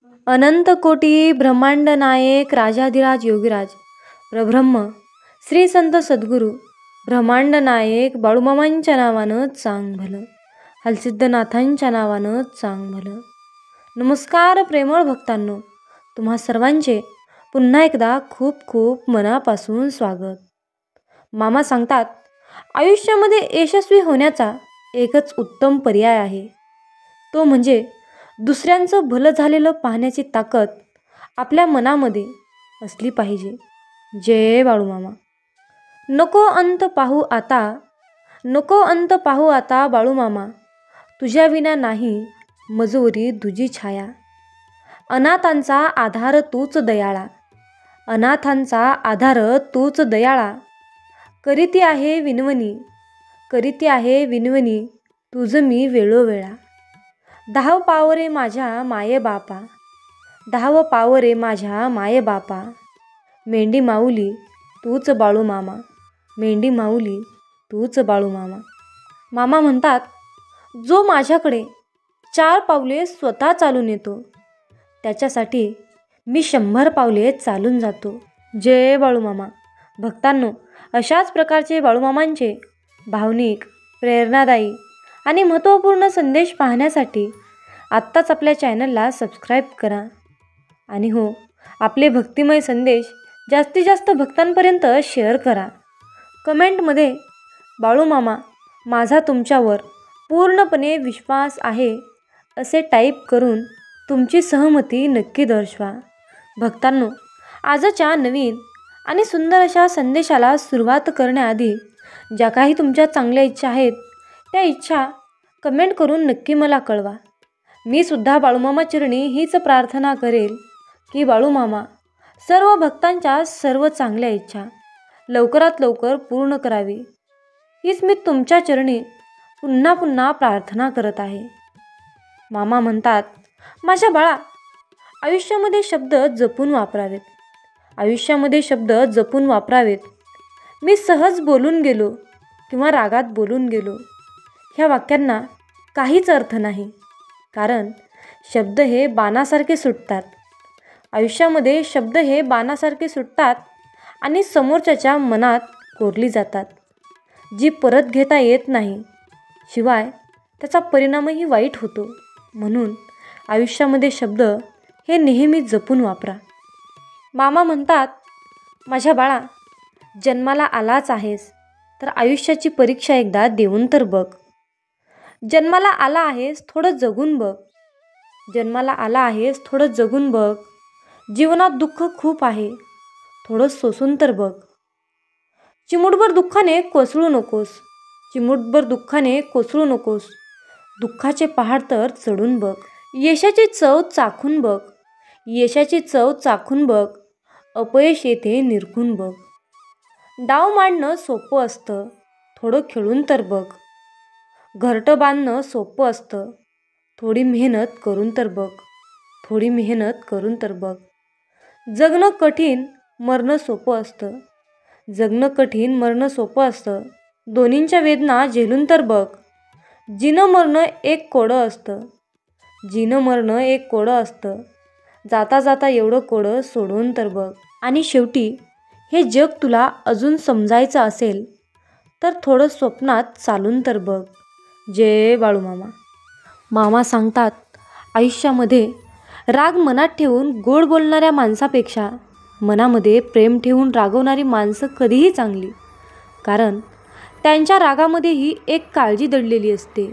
अनंत कोटी ब्रह्मांड नायक राजाधिराज योगीराज प्रब्रह्म श्री संत सद्गुरू ब्रह्मांड नायक बाळूमामांच्या नावानंच सांग भलं, हलसिद्धनाथांच्या नावानंच सांग भलं. नमस्कार प्रेमळ भक्तांनो, तुम्हा सर्वांचे पुन्हा एकदा खूप खूप मनापासून स्वागत. मामा सांगतात, आयुष्यामध्ये यशस्वी होण्याचा एकच उत्तम पर्याय आहे, तो म्हणजे दुसऱ्यांचं भलं झालेलं पाहण्याची ताकद आपल्या मनामध्ये असली पाहिजे. जय बाळूमामा. नको अंत पाहू आता, नको अंत पाहू आता बाळूमामा, तुझ्या विना नाही मजोरी तुझी छाया. अनाथांचा आधार तूच दयाळा, अनाथांचा आधार तूच दयाळा. करीती आहे विनवणी, करीती आहे विनवणी, तुझं मी वेळोवेळा. धाव पावरे माझ्या माये बापा, धाव पावरे माझ्या माये बापा. मेंढी माऊली तूच बाळूमामा, मेंढी माऊली तूच बाळूमामा. मामा म्हणतात, जो माझ्याकडे 4 पावले स्वतः चालून येतो, त्याच्यासाठी मी 100 पावले चालून जातो. जय बाळूमामा. भक्तांनो, अशाच प्रकारचे बाळूमामांचे भावनिक, प्रेरणादायी आणि महत्त्वपूर्ण संदेश पाहण्यासाठी आत्ताच आपल्या चॅनलला सबस्क्राईब करा. आणि हो, आपले भक्तिमय संदेश जास्तीत जास्त भक्तांपर्यंत शेअर करा. कमेंटमध्ये बाळूमामा, माझा तुमच्यावर पूर्णपणे विश्वास आहे असे टाईप करून तुमची सहमती नक्की दर्शवा. भक्तांनो, आजच्या नवीन आणि सुंदर अशा संदेशाला सुरुवात करण्याआधी ज्या काही तुमच्या चांगल्या इच्छा आहेत, त्या इच्छा कमेंट करून नक्की मला कळवा. मी सुद्धा बाळूमामा चरणी हीच प्रार्थना करेल की बाळूमामा सर्व भक्तांच्या सर्व चांगल्या इच्छा लवकरात लवकर पूर्ण करावी, हीच मी तुमच्या चरणी पुन्हा पुन्हा प्रार्थना करत आहे. मामा म्हणतात, माझ्या बाळा, आयुष्यामध्ये शब्द जपून वापरावेत, आयुष्यामध्ये शब्द जपून वापरावेत. मी सहज बोलून गेलो किंवा रागात बोलून गेलो, ह्या वाक्यांना काहीच अर्थ नाही, कारण शब्द हे बाणासारखे सुटतात. आयुष्यामध्ये शब्द हे बाणासारखे सुटतात आणि समोरच्याच्या मनात कोरली जातात, जी परत घेता येत नाही. शिवाय त्याचा परिणामही वाईट होतो. म्हणून आयुष्यामध्ये शब्द हे नेहमी जपून वापरा. मामा म्हणतात, माझ्या बाळा, जन्माला आलाच आहेस तर आयुष्याची परीक्षा एकदा देऊन तर बघ. जन्माला आला आहेस, थोडं जगून बघ, जन्माला आला आहेस, थोडं जगून बघ. जीवनात दुःख खूप आहे, थोडं सोसून तर बघ. चिमूटभर दुःखाने कोसळू नकोस, चिमूटभर दुःखाने कोसळू नकोस. दुःखाचे पहाड तर चढून बघ. यशाची चव चाखून बघ, यशाची चव चाखून बघ. अपयश येथे निरखून बघ. डाव मांडणं सोपं असतं, थोडं खेळून तर बघ. घरटं बांधणं सोपं असतं, थोडी मेहनत करून तर बघ, थोडी मेहनत करून तर बघ. जगणं कठीण, मरणं सोपं असतं, जगणं कठीण, मरणं सोपं असतं. दोन्हींच्या वेदना झेलून तर बघ. जिणं मरणं एक कोडं असतं, जिणं मरणं एक कोडं असतं. जाता जाता एवढं कोडं सोडून तर बघ. आणि शेवटी हे जग तुला अजून समजायचं असेल तर थोडं स्वप्नात चालून तर बघ. जय बाळूमामा. मामा सांगतात, आयुष्यामध्ये राग मनात ठेवून गोड बोलणाऱ्या माणसापेक्षा मनामध्ये प्रेम ठेवून रागवणारी माणसं कधीही चांगली, कारण त्यांच्या रागामध्येही एक काळजी दडलेली असते.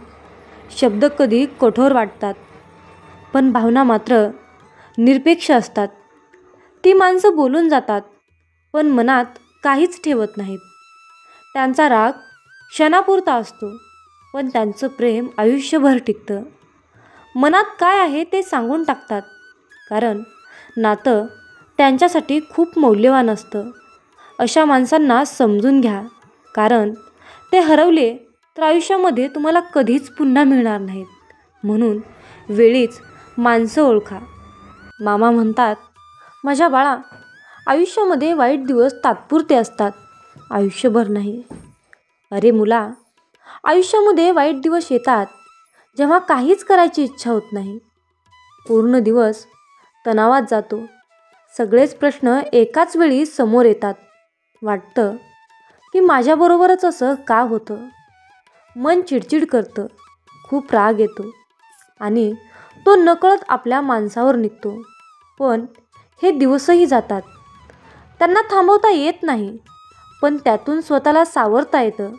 शब्द कधी कठोर वाटतात, पण भावना मात्र निरपेक्ष असतात. ती माणसं बोलून जातात, पण मनात काहीच ठेवत नाहीत. त्यांचा राग क्षणापुरता असतो, पण त्यांचं प्रेम आयुष्यभर टिकतं. मनात काय आहे ते सांगून टाकतात, कारण नातं त्यांच्यासाठी खूप मौल्यवान असतं. अशा माणसांना समजून घ्या, कारण ते हरवले तर आयुष्यामध्ये तुम्हाला कधीच पुन्हा मिळणार नाहीत. म्हणून वेळीच माणसं ओळखा. मामा म्हणतात, माझ्या बाळा, आयुष्यामध्ये वाईट दिवस तात्पुरते असतात, आयुष्यभर नाही. अरे मुला, आयुष्यामध्ये वाईट दिवस येतात जेव्हा काहीच करायची इच्छा होत नाही. पूर्ण दिवस तणावात जातो. सगळेच प्रश्न एकाच वेळी समोर येतात. वाटतं की माझ्याबरोबरच असं का होतं. मन चिडचिड करतं, खूप राग येतो आणि तो नकळत आपल्या माणसावर निघतो. पण हे दिवसही जातात. त्यांना थांबवता येत नाही, पण त्यातून स्वतःला सावरता येतं.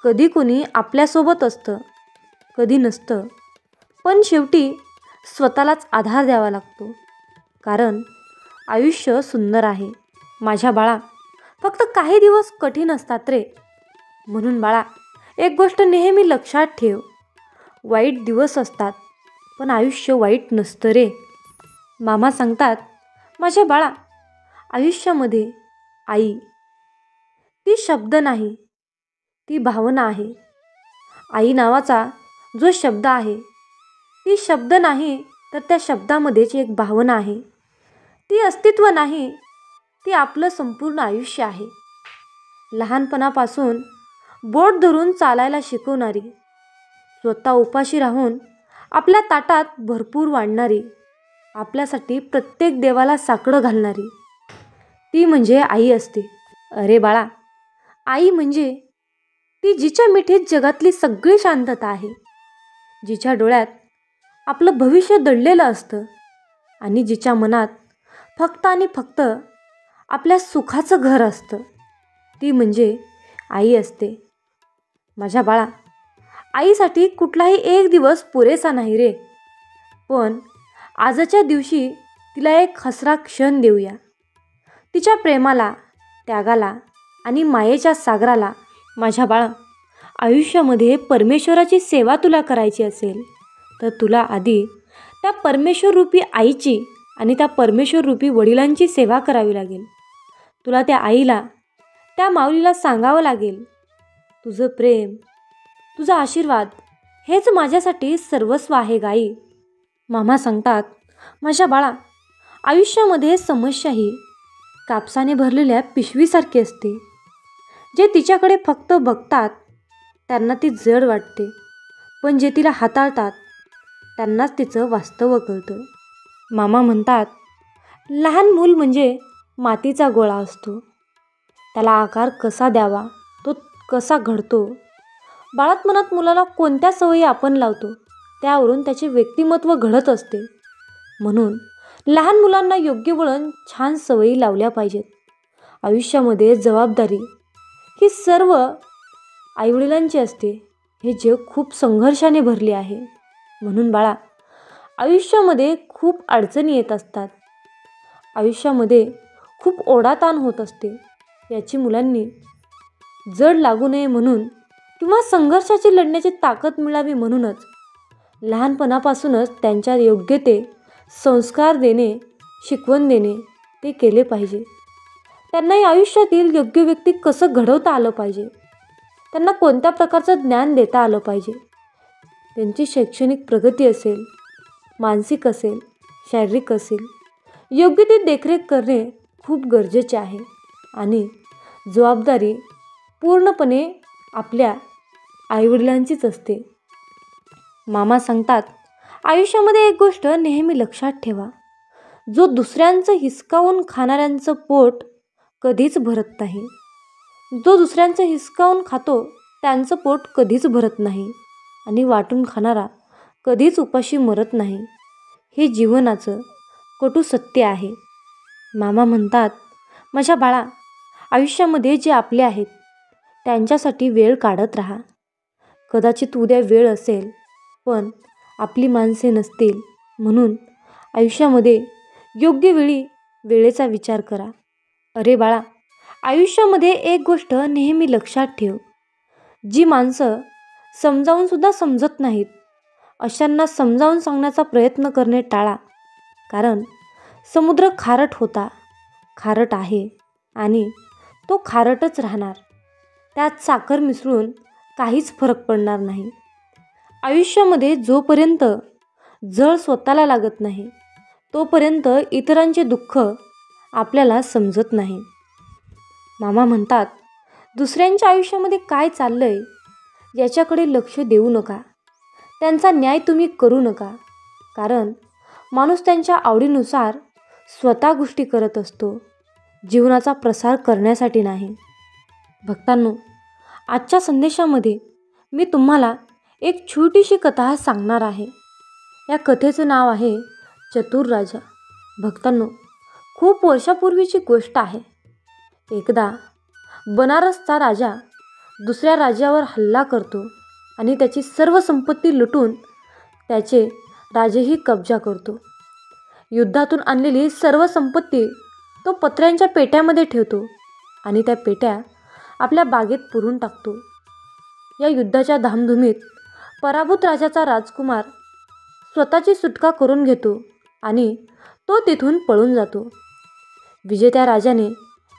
कधी कोणी आपल्यासोबत असतं, कधी नसतं, पण शेवटी स्वतःलाच आधार द्यावा लागतो. कारण आयुष्य सुंदर आहे माझ्या बाळा, फक्त काही दिवस कठीण असतात रे. म्हणून बाळा, एक गोष्ट नेहमी लक्षात ठेव, वाईट दिवस असतात, पण आयुष्य वाईट नसतं रे. मामा सांगतात, माझ्या बाळा, आयुष्यामध्ये आई ती शब्द नाही, ती भावना आहे. आई नावाचा जो शब्द आहे, ती शब्द नाही, तर त्या शब्दामध्येच एक भावना आहे. ती अस्तित्व नाही, ती आपलं संपूर्ण आयुष्य आहे. लहानपणापासून बोट धरून चालायला शिकवणारी, स्वतः उपाशी राहून आपल्या ताटात भरपूर वाढणारी, आपल्यासाठी प्रत्येक देवाला साकडं घालणारी, ती म्हणजे आई असते. अरे बाळा, आई म्हणजे ती जिच्या मिठीत जगातली सगळी शांतता आहे, जिच्या डोळ्यात आपलं भविष्य दडलेलं असतं आणि जिच्या मनात फक्त आणि फक्त आपल्या सुखाचं घर असतं. ती म्हणजे आई असते. माझ्या बाळा, आईसाठी कुठलाही एक दिवस पुरेसा नाही रे. पण आजच्या दिवशी तिला एक हसरा क्षण देऊया. तिच्या प्रेमाला, त्यागाला आणि मायेच्या सागराला. माझ्या बाळा, आयुष्यामध्ये परमेश्वराची सेवा तुला करायची असेल तर तुला आधी त्या परमेश्वररूपी आईची आणि त्या परमेश्वररूपी वडिलांची सेवा करावी लागेल. तुला त्या आईला, त्या माऊलीला सांगावं लागेल, तुझं प्रेम, तुझा आशीर्वाद हेच माझ्यासाठी सर्वस्व आहे गाई. मामा सांगतात, माझ्या बाळा, आयुष्यामध्ये समस्या ही कापसाने भरलेल्या पिशवीसारखी असते. जे तिच्याकडे फक्त बघतात त्यांना ती जड वाटते, पण जे तिला हाताळतात त्यांनाच तिचं वास्तव कळतं. मामा म्हणतात, लहान मूल म्हणजे मातीचा गोळा असतो. त्याला आकार कसा द्यावा, तो कसा घडतो. बाळातपणात मुलाला कोणत्या सवयी आपण लावतो त्यावरून त्याचे व्यक्तिमत्व घडत असते. म्हणून लहान मुलांना योग्य वळण, छान सवयी लावल्या पाहिजेत. आयुष्यामध्ये जबाबदारी ही सर्व आईवडिलांची असते. हे जग खूप संघर्षाने भरले आहे. म्हणून बाळा, आयुष्यामध्ये खूप अडचणी येत असतात. आयुष्यामध्ये खूप ओढाताण होत असते. याची मुलांनी जड लागू नये म्हणून किंवा संघर्षाची लढण्याची ताकद मिळावी म्हणूनच लहानपणापासूनच त्यांच्या योग्य ते संस्कार देणे, शिकवण देणे ते केले पाहिजे. त्यांनाही आयुष्यातील योग्य व्यक्ती कसं घडवता आलं पाहिजे, त्यांना कोणत्या प्रकारचं ज्ञान देता आलं पाहिजे. त्यांची शैक्षणिक प्रगती असेल, मानसिक असेल, शारीरिक असेल, योग्य ती देखरेख करणे खूप गरजेचे आहे. आणि जबाबदारी पूर्णपणे आपल्या आईवडिलांचीच असते. मामा सांगतात, आयुष्यामध्ये एक गोष्ट नेहमी लक्षात ठेवा, जो दुसऱ्यांचं हिसकावून खाणाऱ्यांचं पोट कधीच भरत नाही. जो दुसऱ्यांचं हिसकावून खातो त्यांचं पोट कधीच भरत नाही आणि वाटून खाणारा कधीच उपाशी मरत नाही. हे जीवनाचं कटू सत्य आहे. मामा म्हणतात, माझ्या बाळा, आयुष्यामध्ये जे आपले आहेत त्यांच्यासाठी वेळ काढत राहा. कदाचित उद्या वेळ असेल, पण आपली माणसे नसतील. म्हणून आयुष्यामध्ये योग्य वेळी वेळेचा विचार करा. अरे बाळा, आयुष्यामध्ये एक गोष्ट नेहमी लक्षात ठेव, जी माणसं समजावूनसुद्धा समजत नाहीत अशांना समजावून सांगण्याचा प्रयत्न करणे टाळा. कारण समुद्र खारट होता, खारट आहे आणि तो खारटच राहणार. त्यात साखर मिसळून काहीच फरक पडणार नाही. आयुष्यामध्ये जोपर्यंत जळ स्वतःला लागत नाही तोपर्यंत इतरांचे दुःख आपल्याला समजत नाही. मामा म्हणतात, दुसऱ्यांच्या आयुष्यामध्ये काय चाललंय याच्याकडे लक्ष देऊ नका. त्यांचा न्याय तुम्ही करू नका. कारण माणूस त्यांच्या आवडीनुसार स्वतः गोष्टी करत असतो, जीवनाचा प्रसार करण्यासाठी नाही. भक्तांनो, आजच्या संदेशामध्ये मी तुम्हाला एक छोटीशी कथा सांगणार आहे. या कथेचं नाव आहे चतुर राजा. भक्तांनो, खूप वर्षापूर्वीची गोष्ट आहे. एकदा बनारसचा राजा दुसऱ्या राज्यावर हल्ला करतो आणि त्याची सर्व संपत्ती लुटून त्याचे राजेही कब्जा करतो. युद्धातून आणलेली सर्व संपत्ती तो पत्र्यांच्या पेट्यामध्ये ठेवतो आणि त्या पेट्या आपल्या बागेत पुरून टाकतो. या युद्धाच्या धामधुमीत पराभूत राजाचा राजकुमार स्वतःची सुटका करून घेतो आणि तो तिथून पळून जातो. विजेत्या राजाने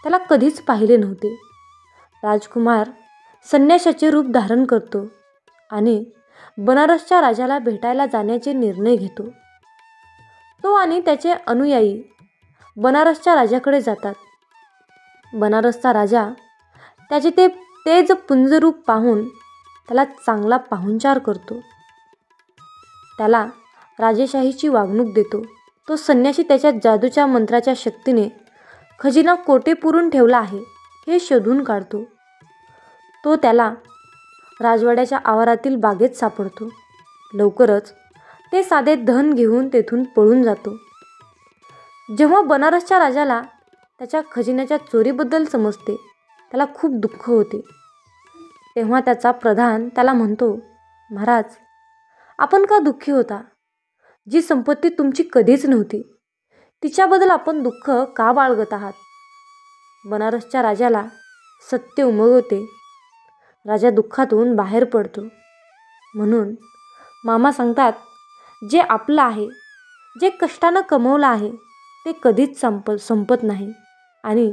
त्याला कधीच पाहिले नव्हते. राजकुमार संन्याशाचे रूप धारण करतो आणि बनारसच्या राजाला भेटायला जाण्याचे निर्णय घेतो. तो आणि त्याचे अनुयायी बनारसच्या राजाकडे जातात. बनारसचा राजा त्याचे ते तेज पुंजरूप पाहून त्याला चांगला पाहुणचार करतो. त्याला राजेशाहीची वागणूक देतो. तो संन्यासी त्याच्या जादूच्या मंत्राच्या शक्तीने खजिना कोठे पुरून ठेवला आहे हे शोधून काढतो. तो त्याला राजवाड्याच्या आवारातील बागेत सापडतो. लवकरच ते साधे धन घेऊन तेथून पळून जातो. जेव्हा बनारसच्या राजाला त्याच्या खजिन्याच्या चोरीबद्दल समजते, त्याला खूप दुःख होते. तेव्हा त्याचा प्रधान त्याला म्हणतो, महाराज, आपण का दुःखी होता? जी संपत्ती तुमची कधीच नव्हती तिच्याबद्दल आपण दुःख का बाळगत आहात? बनारसच्या राजाला सत्य उमगवते. राजा दुःखातून बाहेर पडतो. म्हणून मामा सांगतात, जे आपलं आहे, जे कष्टानं कमवलं आहे ते कधीच संपत नाही आणि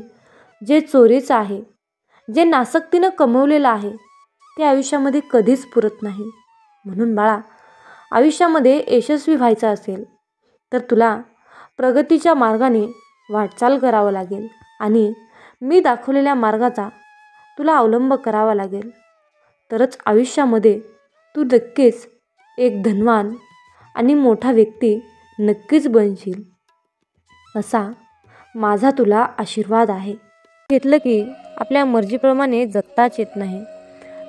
जे चोरीचं आहे, जे नासक्तीनं कमवलेलं आहे ते आयुष्यामध्ये कधीच पुरत नाही. म्हणून बाळा, आयुष्यामध्ये यशस्वी व्हायचं असेल तर तुला प्रगतीच्या मार्गाने वाटचाल करावं लागेल आणि मी दाखवलेल्या मार्गाचा तुला अवलंब करावा लागेल. तरच आयुष्यामध्ये तू नक्कीच एक धनवान आणि मोठा व्यक्ती नक्कीच बनशील, असा माझा तुला आशीर्वाद आहे. घेतलं की आपल्या मर्जीप्रमाणे जगताच येत नाही.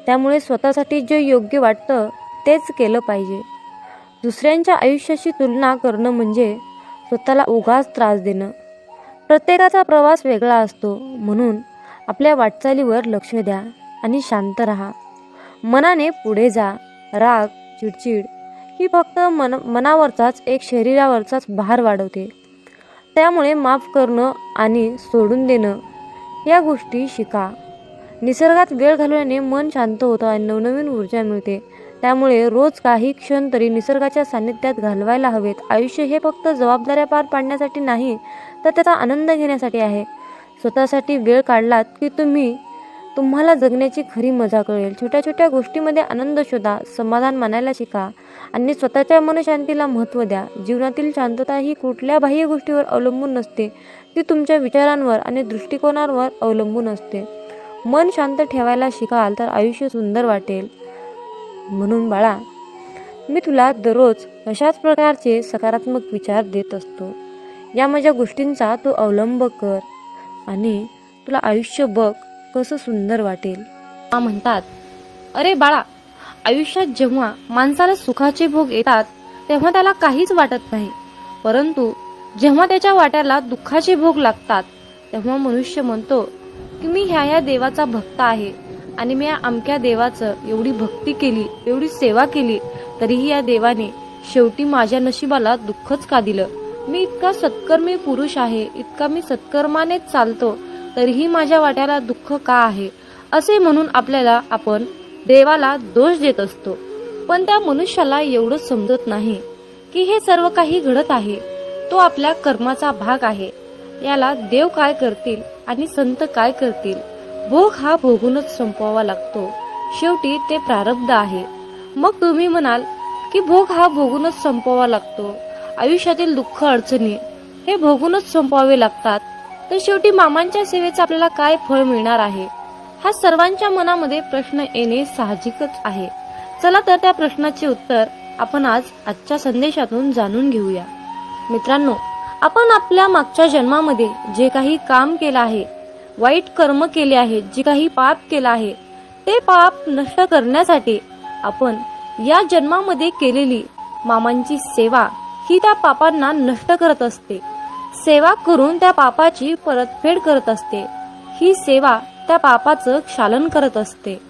त्यामुळे स्वतःसाठी जे योग्य वाटतं तेच केलं पाहिजे. दुसऱ्यांच्या आयुष्याशी तुलना करणं म्हणजे स्वतःला उगाच त्रास देणं. प्रत्येकाचा प्रवास वेगळा असतो. म्हणून आपल्या वाटचालीवर लक्ष द्या आणि शांत राहा. मनाने पुढे जा. राग, चिडचिड ही फक्त मनावरचाच एक शरीरावरचाच भार वाढवते. त्यामुळे माफ करणं आणि सोडून देणं या गोष्टी शिका. निसर्गात वेळ घालवल्याने मन शांत होतं आणि नवनवीन ऊर्जा मिळते. त्यामुळे रोज काही क्षण तरी निसर्गाच्या सान्निध्यात घालवायला हवेत. आयुष्य हे फक्त जबाबदाऱ्या पार पाडण्यासाठी नाही, तर त्याचा आनंद घेण्यासाठी आहे. स्वतःसाठी वेळ काढलात की तुम्हाला जगण्याची खरी मजा कळेल. छोट्या छोट्या गोष्टींमध्ये आनंद शोधा, समाधान मानायला शिका आणि स्वतःच्या मनशांतीला महत्त्व द्या. जीवनातील शांतता ही कुठल्या बाह्य गोष्टीवर अवलंबून नसते, ती तुमच्या विचारांवर आणि दृष्टिकोनावर अवलंबून असते. मन शांत ठेवायला शिकाल तर आयुष्य सुंदर वाटेल. म्हणून बाळा, मी तुला दररोज अशाच प्रकारचे सकारात्मक विचार देत असतो. या माझ्या गोष्टींचा तू अवलंब कर आणि तुला आयुष्य बघ कसं सुंदर वाटेल. म्हणतात, अरे बाळा, आयुष्यात जेव्हा माणसाला सुखाचे भोग येतात तेव्हा त्याला काहीच वाटत नाही, परंतु जेव्हा त्याच्या वाट्याला दुःखाचे भोग लागतात तेव्हा मनुष्य म्हणतो की मी ह्या देवाचा भक्त आहे आणि मी या अमक्या देवाचं एवढी भक्ती केली, एवढी सेवा केली, तरीही या देवाने शेवटी माझ्या नशिबाला दुःखच का दिलं? मी इतका सत्कर्मी पुरुष आहे, इतका मी सत्कर्मानेच चालतो, तरीही माझ्या वाट्याला दुःख का आहे? असे म्हणून आपण देवाला दोष देत असतो. पण त्या मनुष्याला एवढं समजत नाही की हे सर्व काही घडत आहे, तो आपल्या कर्माचा भाग आहे. याला देव काय करतील आणि संत काय करतील? भोग हा भोगूनच संपवावा लागतो. शेवटी ते प्रारब्ध आहे. मग तुम्ही म्हणाल की भोग हा भोगूनच संपवावा लागतो, आयुष्यातील दुःख अडचणी हे भोगूनच संपवावे लागतात, तर शेवटी मामांच्या सेवेचं आपल्याला काय फळ मिळणार आहे? हा सर्वांच्या मनामध्ये प्रश्न येणे साहजिकच आहे. चला तर त्या प्रश्नाचे उत्तर आपण आजच्या संदेशातून जाणून घेऊया. मित्रांनो, आपण आपल्या मागच्या जन्मामध्ये जे काही काम केलं आहे, वाईट कर्म केले आहेत, जे काही पाप केलं आहे, ते पाप नष्ट करण्यासाठी आपण या जन्मामध्ये केलेली मामांची सेवा ही त्या पापांना नष्ट करत असते. सेवा करून त्या पापाची परतफेड करत असते. ही सेवा त्या पापाचं क्षालन करत असते.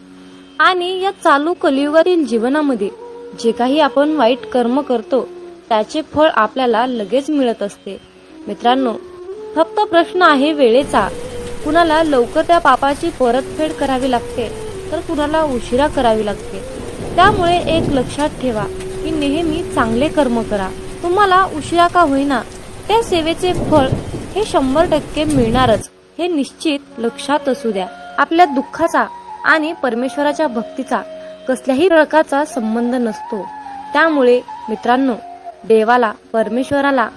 आणि या चालू कलियुगातील जीवनामध्ये जे काही आपण वाईट कर्म करतो त्याचे फळ आपल्याला लगेच मिळत असते. मित्रांनो, फक्त प्रश्न आहे वेळेचा. कुणाला लवकर त्या पापाची परतफेड करावी लागते, तर कुणाला उशिरा करावी लागते. त्यामुळे एक लक्षात ठेवा की नेहमी चांगले कर्म करा. तुम्हाला उशिरा का होईना त्या सेवेचे फळ हे 100% मिळणारच, हे निश्चित लक्षात असू द्या. आपल्या दुःखाचा आणि परमेश्वराच्या भक्तीचा कसल्याही प्रकारचा संबंध नसतो. त्यामुळे मित्रांनो, देवाला, परमेश्वराला,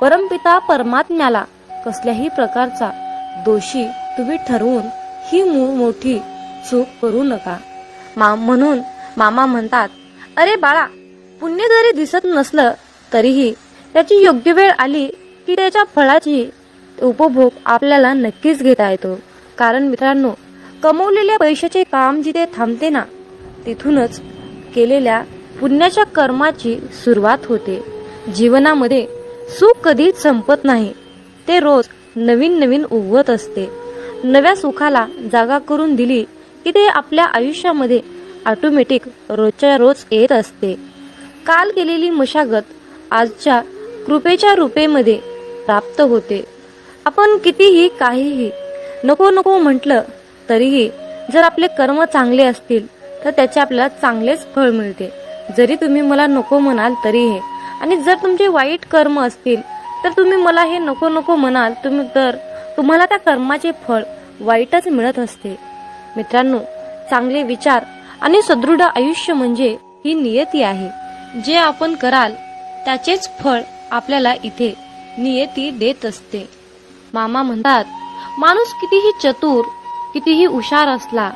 परमपिता परमात्म्याला कसल्याही प्रकारचा दोषी तुम्ही ठरवून ही मोठी चूक करू नका. म्हणून मामा म्हणतात, अरे बाळा, पुण्य जरी दिसत नसलं तरीही त्याची योग्य वेळ आली की त्याच्या फळाची उपभोग आपल्याला नक्कीच घेता येतो. कारण मित्रांनो, कमवलेल्या पैशाचे काम जिथे थांबते ना, तिथूनच केलेल्या पुण्याच्या कर्माची सुरुवात होते. जीवनामध्ये सुख कधीच संपत नाही. ते रोज नवीन नवीन उगवत असते. नव्या सुखाला जागा करून दिली की ते आपल्या आयुष्यामध्ये ऑटोमॅटिक रोजच्या रोज येत असते. काल केलेली मशागत आजच्या कृपेच्या रूपेमध्ये प्राप्त होते. आपण कितीही काहीही नको नको म्हटलं तरीही जर आपले कर्म चांगले असतील तर त्याचे आपल्याला चांगलेच फळ मिळते. जरी तुम्ही मला नको म्हणाल तरीही, आणि जर तुमचे वाईट कर्म असतील तर तुम्ही मला हे नको नको म्हणाल तर तुम्हाला त्या कर्माचे फळ वाईटच मिळत असते. मित्रांनो, चांगले विचार आणि सदृढ आयुष्य म्हणजे ही नियती आहे. जे आपण कराल त्याचेच फळ आपल्याला इथे नियती देत असते. मामा म्हणतात, माणूस कितीही चतुर, कितीही हुशार असला,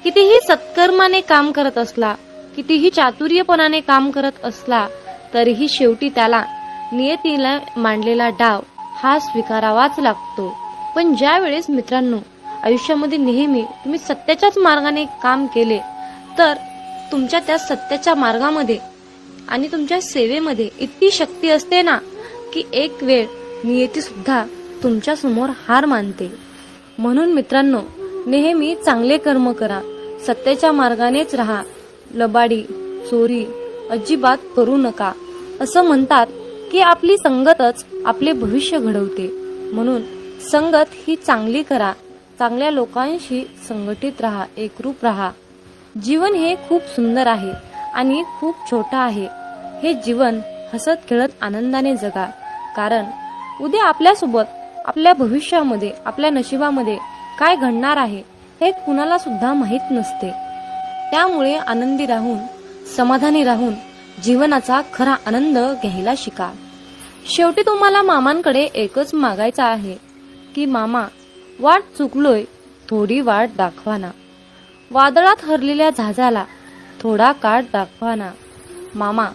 कितीही सत्कर्माने काम करत असला, कितीही चातुर्यपणाने काम करत असला, तरीही शेवटी त्याला नियतीला मांडलेला डाव हा स्वीकारावाच लागतो. पण ज्या वेळेस मित्रांनो आयुष्यामध्ये नेहमी तुम्ही सत्याच्याच मार्गाने काम केले तर तुमच्या त्या सत्याच्या मार्गामध्ये आणि तुमच्या सेवेमध्ये इतकी शक्ती असते ना की एक वेळ नियती सुद्धा तुमच्या समोर हार मानते. म्हणून मित्रांनो, नेहमी चांगले कर्म करा, सत्याच्या मार्गानेच राहा, लबाडी चोरी अजिबात करू नका. असं म्हणतात की आपली संगतच आपले भविष्य घडवते. म्हणून संगत ही चांगली करा, चांगल्या लोकांशी संघटित राहा, एकरूप राहा. जीवन हे खूप सुंदर आहे आणि खूप छोटा आहे. हे जीवन हसत खेळत आनंदाने जगा. कारण उद्या आपल्यासोबत, आपल्या भविष्यामध्ये, आपल्या नशिबामध्ये काय घडणार आहे हे कुणाला सुद्धा माहीत नसते. त्यामुळे आनंदी राहून, समाधानी राहून जीवनाचा खरा आनंद घ्यायला शिका. शेवटी तुम्हाला मामांकडे एकच मागायचं आहे की मामा, वाट चुकलोय, थोडी वाट दाखवाना. वादळात हरलेल्या जहाजाला थोडा काठ दाखवाना. मामा,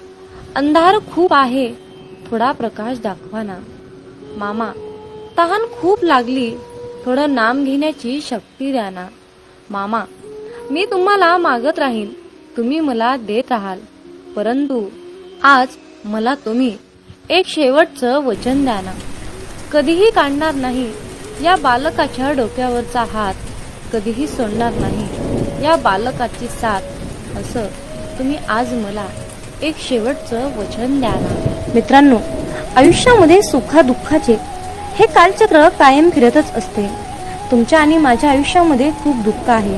अंधार खूप आहे, थोडा प्रकाश दाखवाना. मामा, तहान खूप लागली, थोडं नाम घेण्याची शक्ती द्या ना. मामा, मी तुम्हाला मागत राहीन, तुम्ही मला देत राहाल. परंतु आज मला तुम्ही एक शेवटचं वचन द्या ना. कधीही काढणार नाही या बालकाच्या डोक्यावरचा हात, कधीही सोडणार नाही या बालकाची साथ. असं तुम्ही आज मला एक शेवटचं वचन द्या ना. मित्रांनो, आयुष्यामध्ये सुखादुःखाचे हे कालचक्र कायम फिरतच असते. तुमच्या आणि माझ्या आयुष्यामध्ये खूप दुःख आहे.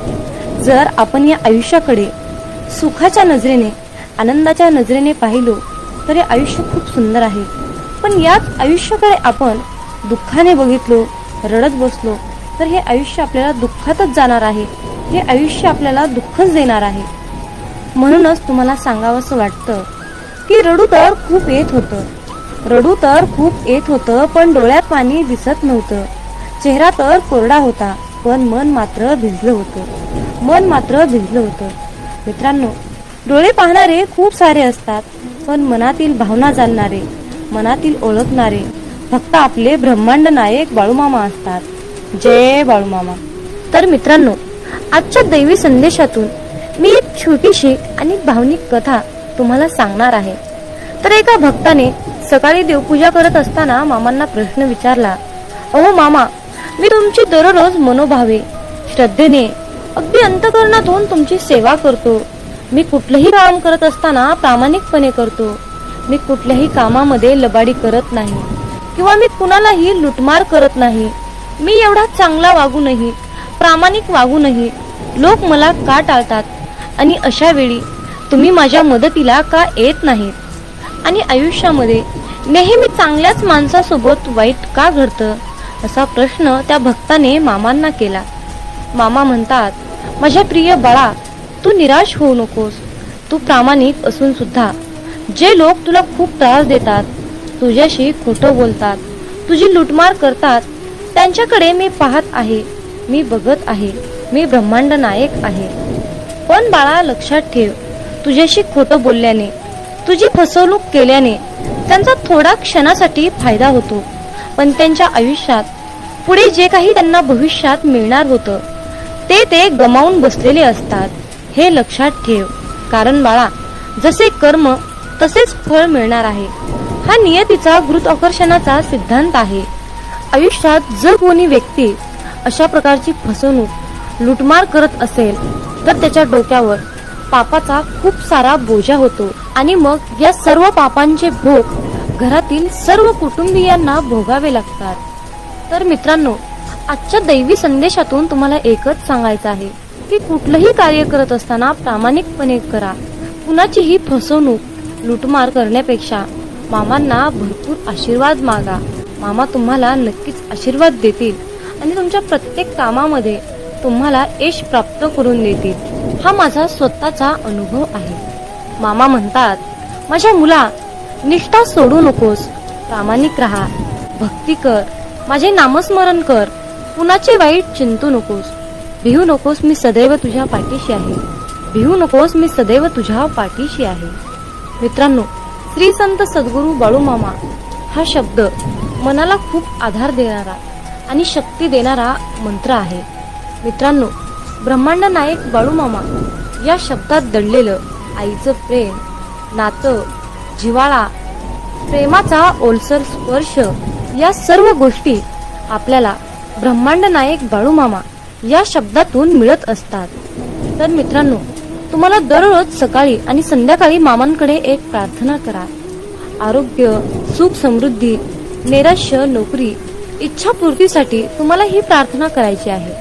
जर आपण या आयुष्याकडे सुखाच्या नजरेने, आनंदाच्या नजरेने पाहिलो तर हे आयुष्य खूप सुंदर आहे. पण याच आयुष्याकडे आपण दुःखाने बघितलो, रडत बसलो तर हे आयुष्य आपल्याला दुःखातच जाणार आहे. हे आयुष्य आपल्याला दुःखच देणार आहे. म्हणूनच तुम्हाला सांगावंसं वाटतं की रडू तर खूप येत होतं, रडू तर खूप येत होतं, पण डोळ्यात पाणी दिसत नव्हतं. चेहरा तर कोरडा होता, पण मन मात्र भिजलं होतं, मन मात्र भिजलं होतं. मित्रांनो, डोळे पाहणारे खूप सारे असतात, पण मनातील भावना जाणणारे मनातील ओळखणारे फक्त आपले ब्रह्मांड नायक बाळूमामा असतात. जय बाळूमामा. तर मित्रांनो, आजच्या दैवी संदेशातून मी एक छोटीशी आणि भावनिक कथा तुम्हाला सांगणार आहे. तर एका भक्ताने सकाळी देवपूजा करत असताना मामांना प्रश्न विचारला, अहो मामा, मी तुमची दररोज मनोभावे श्रद्धेने अगदी अंतःकरणातून तुमची सेवा करतो. मी कुठलंही काम करत असताना प्रामाणिकपणे करतो. मी कुठल्याही कामामध्ये लबाडी करत नाही किंवा मी कुणालाही लुटमार करत नाही. मी एवढा चांगला वागूनही, प्रामाणिक वागूनही लोक मला का टाळतात आणि अशा वेळी तुम्ही माझ्या मदतीला का येत नाहीत? आणि आयुष्यामध्ये नेहमी चांगल्याच माणसासोबत वाईट का घडतं, असा प्रश्न त्या भक्ताने मामांना केला. मामा म्हणतात, माझ्या प्रिय बाळा, तू निराश होऊ नकोस. तू प्रामाणिक असून सुद्धा जे लोक तुला खूप त्रास देतात, तुझ्याशी खोटं बोलतात, तुझी लुटमार करतात, त्यांच्याकडे मी पाहत आहे, मी बघत आहे. मी ब्रह्मांड नायक आहे. पण बाळा, लक्षात ठेव, तुझ्याशी खोटं बोलल्याने, तुझी फसवणूक केल्याने त्यांचा थोडा क्षणासाठी फायदा होतो, पण त्यांच्या आयुष्यात पुढे जे काही त्यांना भविष्यात मिळणार होतं ते गमावून बसलेले असतात. हे लक्षात ठेव. कारण बाळा, जसे कर्म तसेच फळ मिळणार आहे. हा नियतीचा गुरुत्वाकर्षणाचा सिद्धांत आहे. आयुष्यात जर कोणी व्यक्ती अशा प्रकारची फसवणूक, लुटमार करत असेल तर त्याच्या डोक्यावर पापाचा खूप सारा बोजा होतो आणि मग या सर्व पापांचे भोग घरातील सर्व कुटुंबियांना भोगावे लागतात. तर मित्रांनो, आजच्या दैवी संदेशातून तुम्हाला एकच सांगायचं आहे की कुठलंही कार्य करत असताना प्रामाणिकपणे करा. कुणाचीही फसवणूक, लुटमार करण्यापेक्षा मामांना भरपूर आशीर्वाद मागा. मामा तुम्हाला नक्कीच आशीर्वाद देतील आणि तुमच्या प्रत्येक कामामध्ये तुम्हाला यश प्राप्त करून देतील. हा माझा स्वतःचा अनुभव आहे. मामा म्हणतात, माझ्या मुला, निष्ठा सोडू नकोस. प्रामाणिक राहा, भक्ती कर, माझे नामस्मरण कर. कुणाचे वाईट चिंतू नकोस. भिवू नकोस, मी सदैव तुझ्या पाठीशी आहे. भिवू नकोस, मी सदैव तुझ्या पाठीशी आहे. मित्रांनो, श्री संत सद्गुरू बाळूमामा हा शब्द मनाला खूप आधार देणारा आणि शक्ती देणारा मंत्र आहे. मित्रांनो, ब्रह्मांड नायक बाळूमामा या शब्दात दडलेलं आईचं प्रेम, नातं, जिव्हाळा, प्रेमाचा ओलसर स्पर्श, या सर्व गोष्टी आपल्याला ब्रह्मांड नायक बाळूमामा या शब्दातून मिळत असतात. तर मित्रांनो, तुम्हाला दररोज सकाळी आणि संध्याकाळी मामांकडे एक प्रार्थना करा. आरोग्य, सुख, समृद्धी, नैराश्य, नोकरी, इच्छापूर्तीसाठी तुम्हाला ही प्रार्थना करायची आहे.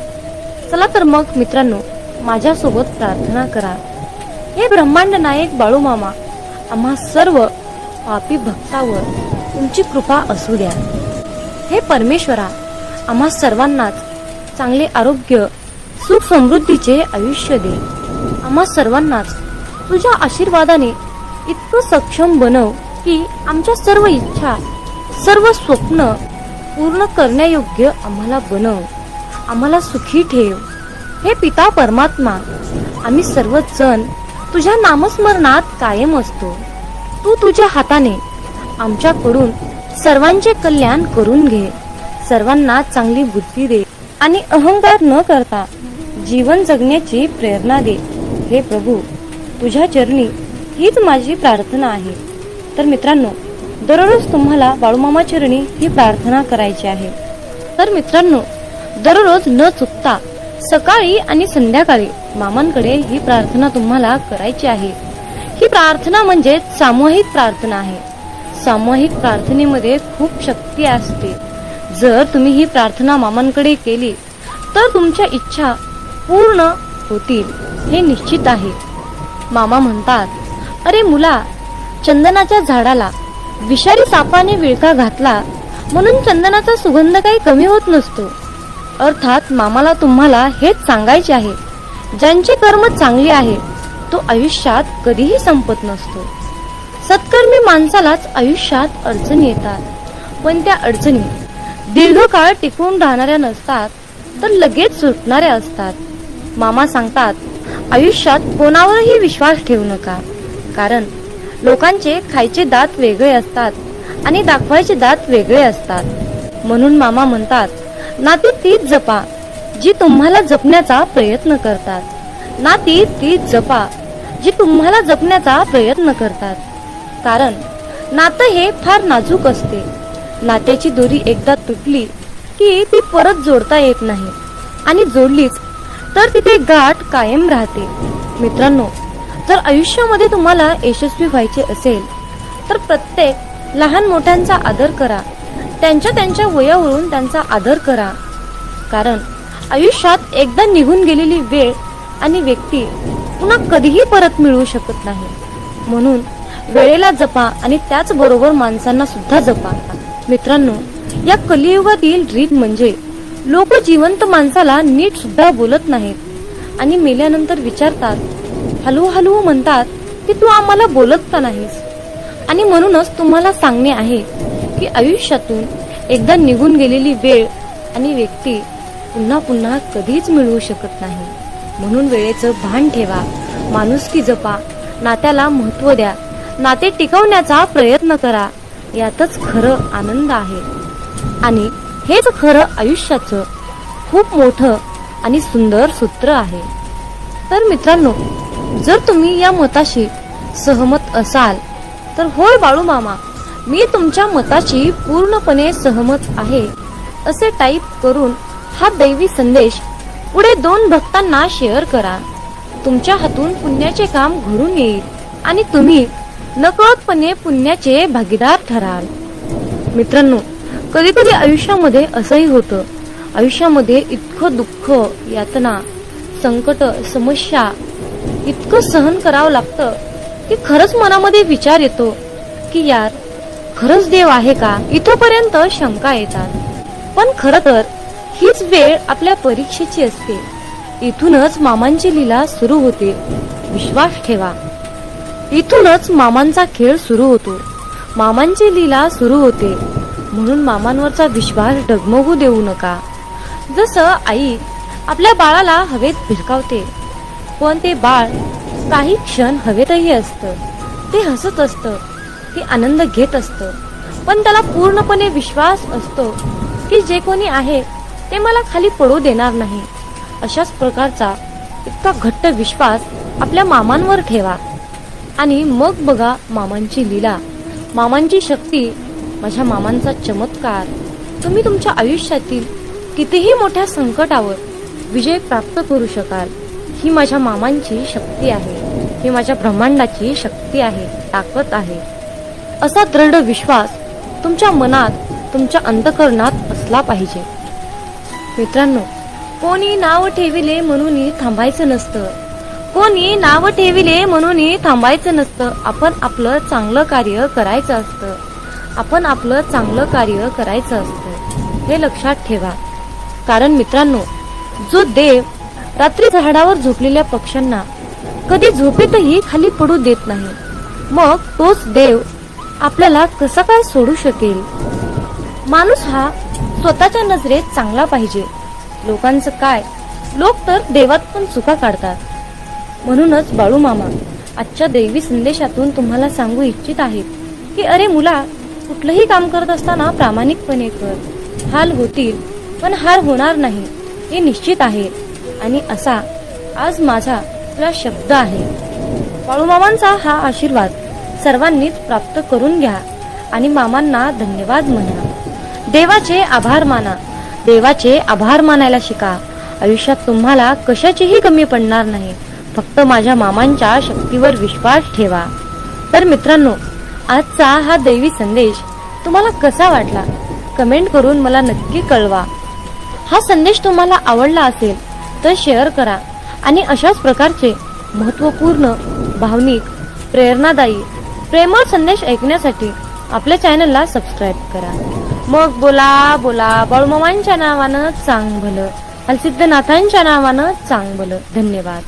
चला तर मग मित्रांनो, माझ्यासोबत प्रार्थना करा. हे ब्रह्मांड नायक बाळूमामा, आम्हा सर्व पापी भक्तावर तुमची कृपा असू द्या. हे परमेश्वरा, आम्हा सर्वांनाच चांगले आरोग्य, सुख, समृद्धीचे आयुष्य दे. आम्हा सर्वांनाच तुझ्या आशीर्वादाने इतकं सक्षम बनव की आमच्या सर्व इच्छा, सर्व स्वप्न पूर्ण करण्यायोग्य आम्हाला बनव. आम्हाला सुखी ठेव. हे पिता परमात्मा, आम्ही सर्वजण तुझ्या नामस्मरणात कायम असतो. तू तुझ्या हाताने आमच्याकडून सर्वांचे कल्याण करून घे. सर्वांना चांगली बुद्धी दे आणि अहंकार न करता जीवन जगण्याची प्रेरणा दे. हे प्रभू, तुझ्या चरणी हीच माझी प्रार्थना आहे. तर मित्रांनो, दररोज तुम्हाला बाळूमामा चरणी ही प्रार्थना करायची आहे. तर मित्रांनो, दररोज न चुकता सकाळी आणि संध्याकाळी मामांकडे ही प्रार्थना तुम्हाला करायची आहे. ही प्रार्थना म्हणजे सामूहिक प्रार्थना आहे. सामूहिक प्रार्थनेमध्ये खूप शक्ती असते. जर तुम्ही ही प्रार्थना मामांकडे केली तर तुमच्या इच्छा पूर्ण होतील, हे निश्चित आहे. मामा म्हणतात, अरे मुला, चंदनाच्या झाडाला विषारी सापाने विळखा घातला म्हणून चंदनाचा सुगंध काही कमी होत नसतो. अर्थात मामाला तुम्हाला हेच सांगायचे आहे, ज्यांचे कर्म चांगले आहे तो आयुष्यात कधीही संपत नसतो. सत्कर्मी माणसालाच आयुष्यात अडचणी येतात, पण त्या अडचणी दीर्घकाळ टिकून राहणाऱ्या नसतात, तर लगेच सुटणाऱ्या असतात. मामा सांगतात, आयुष्यात कोणावरही विश्वास ठेवू नका, कारण लोकांचे खायचे दात वेगळे असतात आणि दाखवायचे दात वेगळे असतात. म्हणून मामा म्हणतात, नाती तीच जपा जी तुम्हाला जपण्याचा प्रयत्न करतात. नाती तीच जपा जी तुम्हाला जपण्याचा प्रयत्न करतात. कारण नातं हे फार नाजूक असते. नात्याची दोरी एकदा तुटली की ती परत जोडता येत नाही, आणि जोडलीच तर तिथे गाठ कायम राहते. मित्रांनो, जर आयुष्यामध्ये तुम्हाला यशस्वी व्हायचे असेल तर प्रत्येक लहान मोठ्यांचा आदर करा. त्यांच्या वयावरून त्यांचा आदर करा. कारण आयुष्यात एकदा निघून गेलेली वेळ आणि व्यक्ती पुन्हा कधीही परत मिळू शकत नाही. म्हणून वेळेला जपा आणि त्याचबरोबर माणसांना सुद्धा जपा. मित्रांनो, या कलियुगातील रीत म्हणजे लोक जिवंत माणसाला नीट सुद्धा बोलत नाहीत आणि मेल्यानंतर विचारतात, हलू म्हणतात की तू आम्हाला बोलत का नाहीस. आणि म्हणूनच तुम्हाला सांगणे आहे की आयुष्यातून एकदा निघून गेलेली वेळ आणि व्यक्ती पुन्हा कधीच मिळवू शकत नाही. म्हणून वेळेचं भान ठेवा, माणुसकी जपा, नात्याला महत्त्व द्या, नाते टिकवण्याचा प्रयत्न करा. यातच खरं आनंद आहे आणि हेच खरं आयुष्याचं खूप मोठं आणि सुंदर सूत्र आहे. तर मित्रांनो, जर तुम्ही या मताशी सहमत असाल तर होय बाळू मामा, मी तुमच्या मताशी पूर्णपणे सहमत आहे असे टाईप करून हा दैवी संदेश पुढे 2 भक्तांना शेअर करा. तुमच्या हातून पुण्याचे काम घडून येईल आणि तुम्ही नकळतपणे पुण्याचे भागीदार ठराल. मित्रांनो, कधी कधी आयुष्यामध्ये असंही होतं. आयुष्यामध्ये इतकं दुःख, यातना, संकट, समस्या इतकं सहन करावं लागतं की खरंच मनामध्ये विचार येतो की यार, खरंच देव आहे का, इथपर्यंत शंका येतात. पण खरं तर हीच वेळ आपल्या परीक्षेची असते. इथूनच मामांची लीला सुरू होते. विश्वास ठेवा. इथूनच मामांचा खेळ सुरू होतो. मामांची लीला सुरू होते. म्हणून मामांवरचा विश्वास डगमगू देऊ नका. जसं आई आपल्या बाळाला हवेत भिरकावते, पण ते बाळ काही क्षण हवेतही असतं. ते हसत असतं, ते आनंद घेत असतं, पण त्याला पूर्णपणे विश्वास असतो की जे कोणी आहे ते मला खाली पडू देणार नाही. अशाच प्रकारचा इतका घट्ट विश्वास आपल्या मामांवर ठेवा आणि मग बघा मामांची लीला, मामांची शक्ती, माझ्या मामांचा चमत्कार. तुम्ही तुमच्या आयुष्यातील कितीही मोठ्या संकटावर विजय प्राप्त करू शकाल. ही माझ्या मामांची शक्ती आहे, ही माझ्या ब्रह्मांडाची शक्ती आहे, ताकद आहे. असा दृढ विश्वास तुमच्या मनात, तुमच्या अंतःकरणात असला पाहिजे. मित्रांनो, कोणी नाव ठेविले म्हणून थांबायचं नसतं. कोणी नाव ठेविले म्हणून थांबायचं नसतं. आपण आपलं चांगलं कार्य करायचं असतं. आपण आपलं चांगलं कार्य करायचं असतं. हे लक्षात ठेवा. कारण मित्रांनो, जो देव रात्री झाडावर झोपलेल्या पक्ष्यांना कधी झोपेतही खाली पडू देत नाही, मग तोच देव आपल्याला कसा काय सोडू शकेल. माणूस हा स्वतःच्या नजरेत चांगला पाहिजे. लोकांचं काय, लोक तर देवात पण चुका काढतात. म्हणूनच बाळू मामा आजच्या दैवी संदेशातून तुम्हाला सांगू इच्छित आहेत की अरे मुला, कुठलंही काम करत असताना प्रामाणिकपणे कर. हाल होतील पण हार होणार नाही हे निश्चित आहे. आणि असा आज माझा तुला शब्द आहे. बाळू मामांचा हा आशीर्वाद सर्वांनीच प्राप्त करून घ्या आणि मामांना धन्यवाद म्हणा. देवाचे आभार माना. देवाचे आभार मानायला शिका. आयुष्यात तुम्हाला कशाचीही कमी पडणार नाही. फक्त माझ्या मामांच्या शक्तीवर विश्वास ठेवा. तर मित्रांनो, आजचा हा दैवी संदेश तुम्हाला कसा वाटला कमेंट करून मला नक्की कळवा. हा संदेश तुम्हाला आवडला असेल तर शेअर करा आणि अशाच प्रकारचे महत्त्वपूर्ण, भावनिक, प्रेरणादायी, प्रेमळ संदेश ऐकण्यासाठी आपल्या चॅनलला सबस्क्राईब करा. मग बोला बोला बाळूमामांच्या नावानं चांग भलं, हलसिद्धनाथांच्या नावानं चांग भलं. धन्यवाद.